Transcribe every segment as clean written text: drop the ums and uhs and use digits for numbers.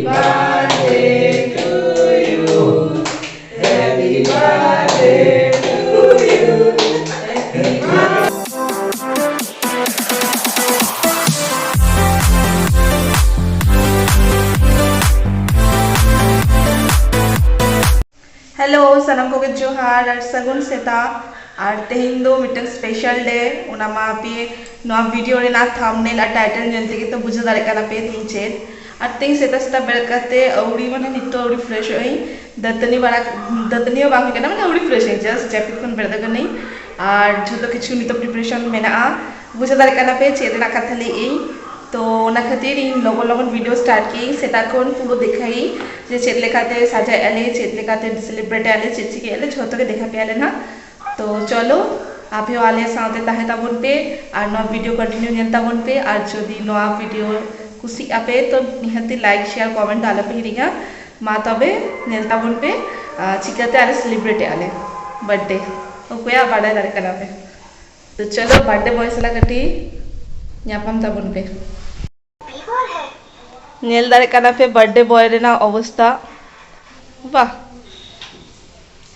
birthday to you. Happy birthday to you. Happy birthday. Hello Sanam को जोहार और सगुन सेता और तेहिं दो मिटन स्पेशल डे उना मा पे नवा वीडियो रे ना थंबनेल और टाइटल नेलते के तो बुझा दारे काना पे तेहिं चेत और तेहिं सेता सेता बेर करते औड़ी माने नितो औड़ी फ्रेश होई दतनी बांग के ना माने औड़ी फ्रेश है जस्ट जैपिट खन बेर दग नहीं और झोतो किछु नितो प्रिपरेशन मेना बुझा दारे काना पे चेत ना कथा ले तो ना खातिर इन लगन लगन वीडियो स्टार्ट की सेटा कोन पुरो देखाई जे चेत लेखाते साजा आले चेत लेखाते सेलिब्रेट आले चेत चिके आले झोतो के देखा पे आले ना तो चलो आप ही आले साथे ताहे ताबन पे और नवा वीडियो कंटिन्यू नेल ताबन पे और जदी नवा वीडियो खुशी आपे तो निहती लाइक शेयर कमेंट आले पे हिरिगा मा तबे नेल ताबन पे चिकाते आले सेलिब्रेट आले बर्थडे ओकोया बाडा दारे कना पे तो चलो बर्थडे बॉय सला कटी ᱧᱟᱯᱟᱢ ताबन पे नेल दारे कना पे बर्थडे बॉय रेना अवस्था वाह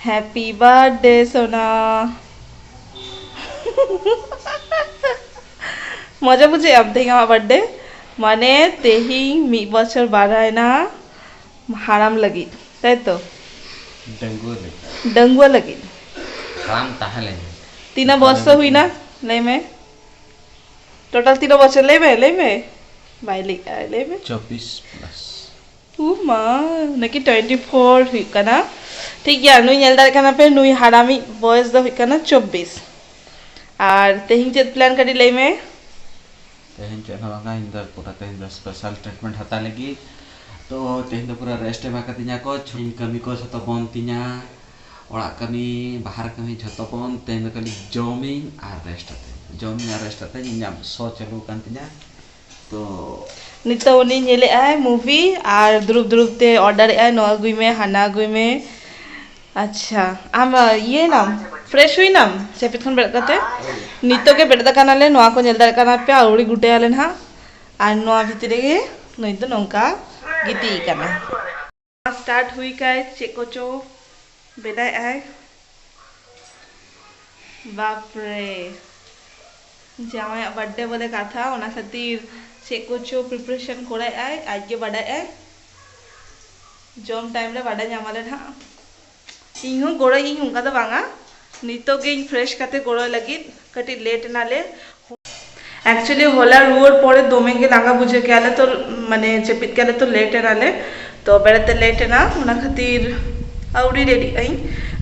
हैप्पी बर्थडे सोना मजा बुझे अब देगा बर्थडे माने तेही मी बছর बाराय ना हाराम लगी ताई तो डंगुआ लगी राम ताहले 3 बছর हुई ना ले में टोटल 3 बছর ले में बाइली ले में 24 प्लस मा नकी 24 हुई कना ठीक है नुई नेल दारे कना पे नुई हारामी बॉयज द हुई कना 24 और तेहिं चेत प्लान करी ले में तेहिं चेत हलांगा इंदा पूरा तेहिं द स्पेशल ट्रीटमेंट हता लगी तो तेहिं द पूरा रेस्ट एमा कतिnya को छुई कमी को सतो बन तिnya ओड़ा कमी बाहर कमी झतो बन तेहिं द कली जॉमिंग और रेस्ट आते नियाम सो चलू कान तिnya तो नितो उनी नेले आय मूवी और द्रुब ते ऑर्डर आय नो गुई में हाना गुई में अच्छा आम ये नाम फ्रेश हुई नाम सेपित खन बेड़ कते नितो के बेड़ दकाना ले नोआ को नेल दारे काना पे औड़ी गुटे आले ना और नोआ भितरे के नई तो नोंका गिती काना स्टार्ट हुई काय चेकोचो बेदाय आय बाप रे जामाय बर्थडे बोले कथा ओना खातिर चेकोचो प्रिपरेशन करे आय आज के बड़ा आय जॉम टाइम रे बड़ा जामाले ना इन हो गोड़ा इन उनका तो बांगा नितो के फ्रेश काते गोड़ा लगी कटी लेट ना ले एक्चुअली होला रुवर पड़े दोमे के लांगा बुझे के आले तो माने चेपित के आले तो लेट ना ले तो बेड़ते लेट ना ओना खातिर आउडी रेडी आई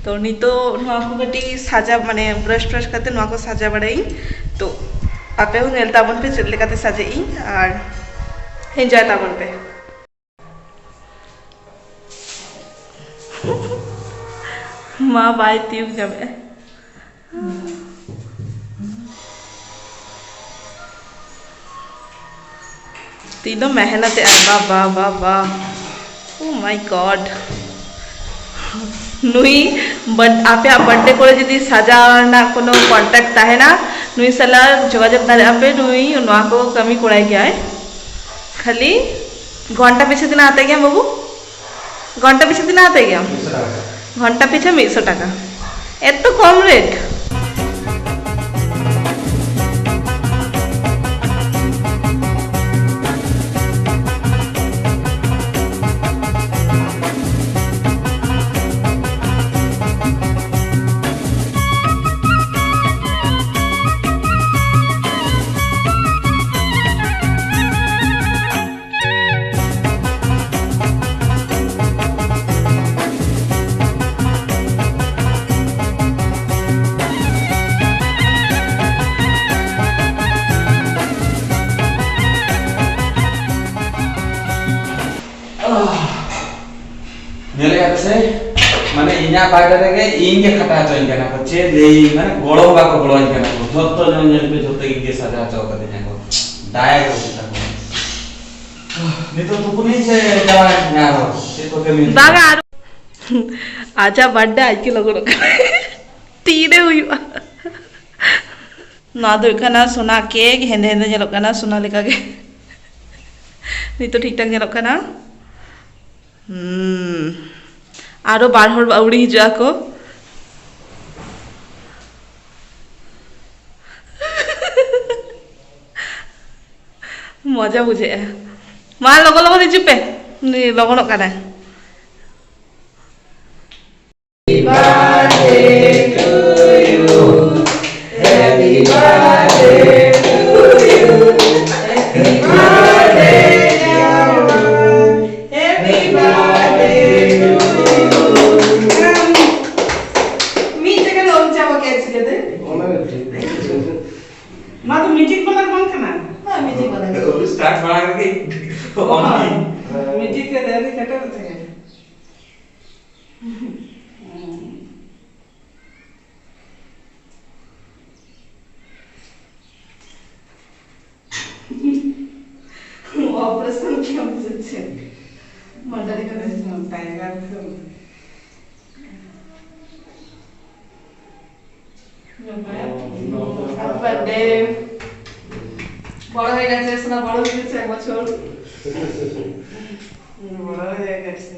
तो नितो नवा को कटी साजा माने ब्रश काते नवा को साजा बड़ाई तो आपे हो नेल ताबन पे चले काते साजे ई और एंजॉय ताबन पे माँ बाई तीव जमे तीनों मेहनत है वाह वाह वाह वाह ओ माय गॉड नुई आपे बर्थडे करे जदी साजा ना कोनो कांटेक्ट ताहे ना नुई सला जोगाजोग दारे आपे नुई नोआ को कमी कोड़ाई गया है खाली घंटा पीछे दिन आते गया बाबू घंटा पीछे दिन आते गया घंटा पीछे 100 टाका एत कम रेट से माने इना बागरे के इंगे खटा चोइन केना को चे लेई माने गोड़ो बा को गोड़ो केना को जोतो नेल पे जोतो इंगे सजा चौ कर देना को दाया को नहीं तो तुको नहीं से जावा ना हो से तो के बागा आजा बर्थडे आज के लोगो तीरे हुई ना दो खाना सोना केक हेंदे हेंदे जेलो खाना सोना लेका के नहीं तो ठीक ठाक जेलो खाना आरो बार हर बाउड़ी हिजुआ को मजा बुझे मा लगो लगो हिजु पे लगनोग काना स्टार्ट बना करके म्यूजिक के देरी कटे थे ऑपरेशन क्या बुझे मंडली करे टाइगर बर्थडे বড় হয়ে গেছে সোনা বড় হয়ে গেছে এক বছর বড় হয়ে গেছে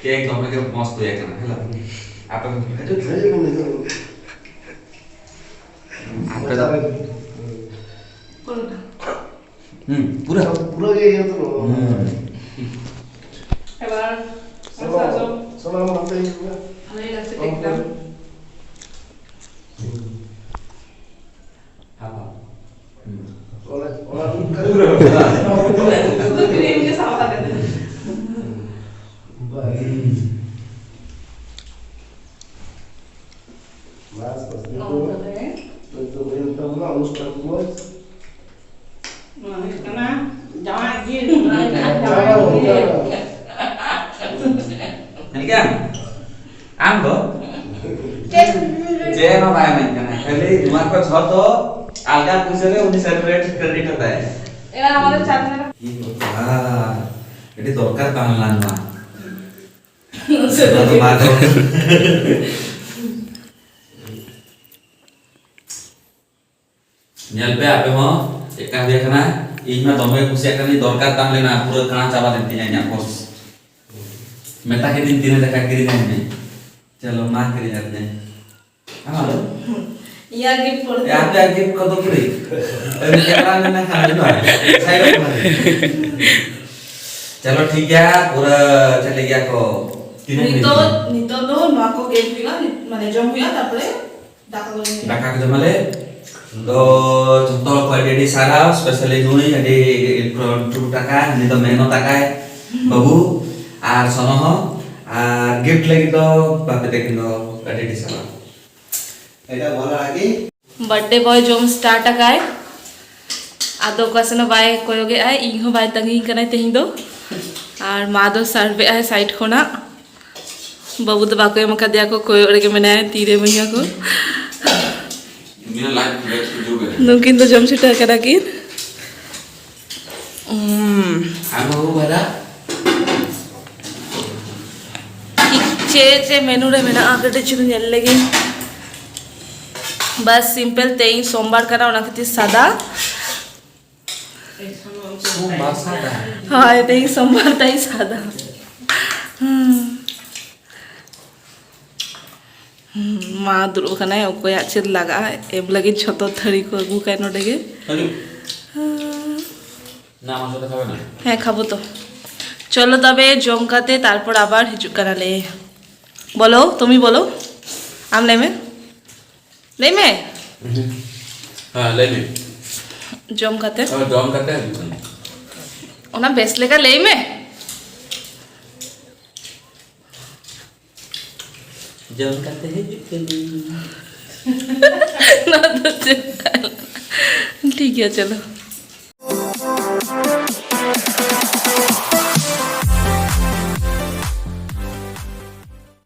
केक हमने के मस्त होया करना है ला आप पूरा पूरा ये तो এবার सोना मानते हैं ভালোই লাগছে কেকটা क्रीम के साथ आ गए बस तो मैं तो ना अनुष्ठान को karena jangan gitu ini kan anggo जे नो भाई मैं कहना खाली दिमाग को छ तो आलगा पूछले उनी सेलिब्रेट क्रेडिट होता है এরা আমাদের চাঁদনা हां এটি দরকার বাংলা না সেটা তো বাদ nyel pe ape mo ekan dia kana inya dome kusia kani dorkar tam lena pura kana chaba dentinya nya kos meta ke din tine dekha kiri ne chalo ma kiri jatne halo iya gift for ya ada gift ko to kiri अरे camera में ना खाने दो side में चलो ठीक है पूरा चले गया को nito do nako gift juga mane jom huya tapre Dhaka के जमाले तो जतो को एडी सारा स्पेशली नुई एडी टू टाका नि तो मेनो टाका बाबू আর সনহ আর গিফট লাগি তো বাপে দেখিলো এডি সারা এটা বলার আগে बर्थडे बॉय जोम स्टार्ट आकाय आदो कासना बाय कोयोगे आय इन हो बाय तंगी कनाय तेहिं दो और मा दो सर्वे आय साइड खोना बाबू तो बाको मका दिया को कोयो रे के मनाय तीरे महिया को मेरा लाइफ बैक जो गए नुकिन तो जोम सिटा करा की आमो वाला चे मेनू रे मेना आगटे चुन नेल लेगे बस सिंपल तेई सोमवार करा ओना खातिर सादा सोमवार सादा हां तेई सोमवार ताई सादा मा दुरु खानाय ओकोया चेद लगा एम लगी छतो थड़ी को अगु काय नडेगे ना मासो खाबे ना হ্যাঁ খাবো তো চলো তবে জমকাতে তারপর আবার হিজু কানালে বলো তুমি বলো আম লেমে লেমে हां ले ले জমকাতে और जॉम करते हैं ওনা বেস লেগা লেমে जॉम करते हैं না তো ঠিক আছে চলো